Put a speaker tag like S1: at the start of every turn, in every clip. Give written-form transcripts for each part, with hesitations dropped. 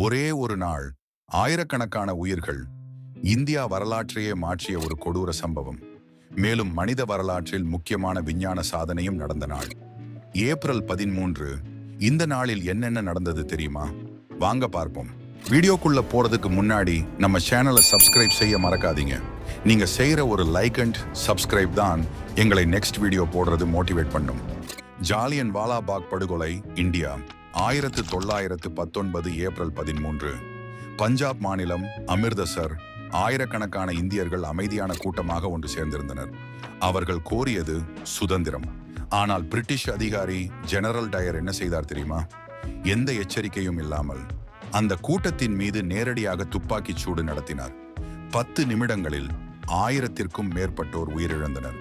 S1: ஒரே ஒரு நாள் ஆயிரக்கணக்கான உயிர்கள் இந்தியா வரலாற்றையே மாற்றிய ஒரு கொடூர சம்பவம். மேலும் மனித வரலாற்றில் முக்கியமான விஞ்ஞான சாதனையும் நடந்த நாள் ஏப்ரல் 13. இந்த நாளில் என்னென்ன நடந்தது தெரியுமா? வாங்க பார்ப்போம். வீடியோக்குள்ள போறதுக்கு முன்னாடி நம்ம சேனலை சப்ஸ்கிரைப் செய்ய மறக்காதீங்க. நீங்க செய்யற ஒரு லைக் அண்ட் சப்ஸ்கிரைப் தான் எங்களை நெக்ஸ்ட் வீடியோ போடுறது மோட்டிவேட் பண்ணும். ஜாலியன் வாலாபாக் படுகொலை, இந்தியா, 1919 ஏப்ரல் 13. பஞ்சாப் மாநிலம் அமிர்தசர். ஆயிரக்கணக்கான இந்தியர்கள் அமைதியான கூட்டமாக ஒன்று சேர்ந்திருந்தனர். அவர்கள் கோரியது சுதந்திரம். ஆனால் பிரிட்டிஷ் அதிகாரி ஜெனரல் டயர் என்ன செய்தார் தெரியுமா? எந்த எச்சரிக்கையும் இல்லாமல் அந்த கூட்டத்தின் மீது நேரடியாக துப்பாக்கிச் சூடு நடத்தினார். 10 நிமிடங்களில் 1000த்திற்கும் மேற்பட்டோர் உயிரிழந்தனர்.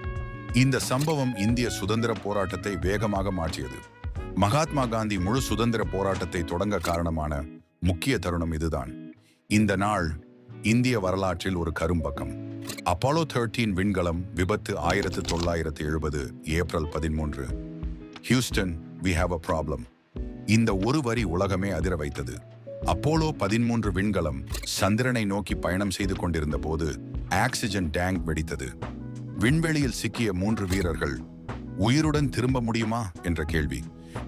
S1: இந்த சம்பவம் இந்திய சுதந்திர போராட்டத்தை வேகமாக மாற்றியது. மகாத்மா காந்தி முழு சுதந்திர போராட்டத்தை தொடங்க காரணமான முக்கிய தருணம் இதுதான். இந்த நாள் இந்திய வரலாற்றில் ஒரு கரும்பக்கம். அப்போலோ 13 விண்கலம் விபத்து 1970 April 13. Houston, we have a problem. இந்த ஒரு வரி உலகமே அதிர வைத்தது. அப்போலோ 13 விண்கலம் சந்திரனை நோக்கி பயணம் செய்து கொண்டிருந்த போது ஆக்சிஜன் டேங்க் வெடித்தது. விண்வெளியில் சிக்கிய 3 வீரர்கள் உயிருடன் திரும்ப முடியுமா என்ற கேள்வி.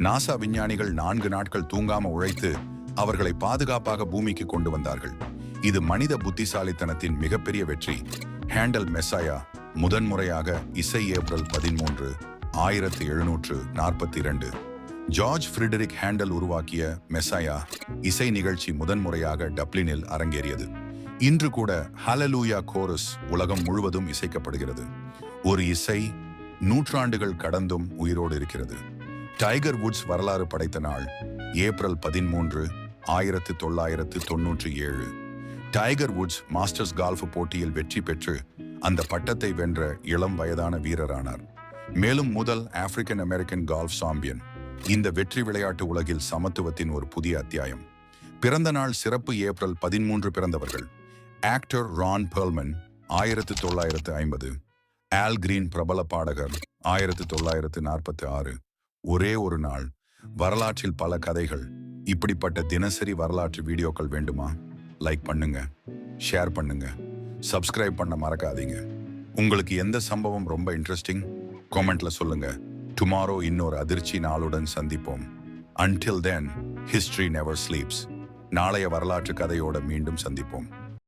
S1: நாசா விஞ்ஞானிகள் 4 நாட்கள் தூங்காம உழைத்து அவர்களை பாதுகாப்பாக பூமிக்கு கொண்டு வந்தார்கள். இது மனித புத்திசாலித்தனத்தின் மிகப்பெரிய வெற்றி. ஹேண்டல் மெஸ்ஸாயா முதன்முறையாக இசை ஏப்ரல் 13, 1742. ஜார்ஜ் ஃபிரிடரிக் ஹேண்டல் உருவாக்கிய மெஸ்ஸாயா இசை நிகழ்ச்சி முதன்முறையாக டப்ளினில் அரங்கேறியது. இன்று கூட ஹalleluya கோரஸ் உலகம் முழுவதும் இசைக்கப்படுகிறது. ஒரு இசை நூற்றாண்டுகள் கடந்தும் உயிரோடு இருக்கிறது. டைகர் வுட்ஸ் வரலாறு படைத்த நாள் April 13, 1997. Tiger Woods masters golf போட்டியில் வெற்றி பெற்று அந்த பட்டத்தை வென்ற இளம் வயதான வீரரானார். மேலும் முதல் ஆப்பிரிக்கன் அமெரிக்கன் கால்ஃப் சாம்பியன். இந்த வெற்றி விளையாட்டு உலகில் சமத்துவத்தின் ஒரு புதிய அத்தியாயம். பிறந்த நாள் சிறப்பு ஏப்ரல் 13 பிறந்தவர்கள்: ஆக்டர் ரான் பெர்ல்மன், 1950. ஆல் கிரீன், பிரபல பாடகர், 1946. ஒரே ஒரு நாள், வரலாற்றில் பல கதைகள். இப்படிப்பட்ட தினசரி வரலாற்று வீடியோக்கள் வேண்டுமா? லைக் பண்ணுங்க, ஷேர் பண்ணுங்க, சப்ஸ்கிரைப் பண்ண மறக்காதீங்க. உங்களுக்கு எந்த சம்பவம் ரொம்ப இன்ட்ரெஸ்டிங்? காமெண்ட்ல சொல்லுங்க. டுமாரோ இன்னொரு அதிர்ச்சி நாளுடன் சந்திப்போம். Until then, history never sleeps. நாளைய வரலாற்று கதையோட மீண்டும் சந்திப்போம்.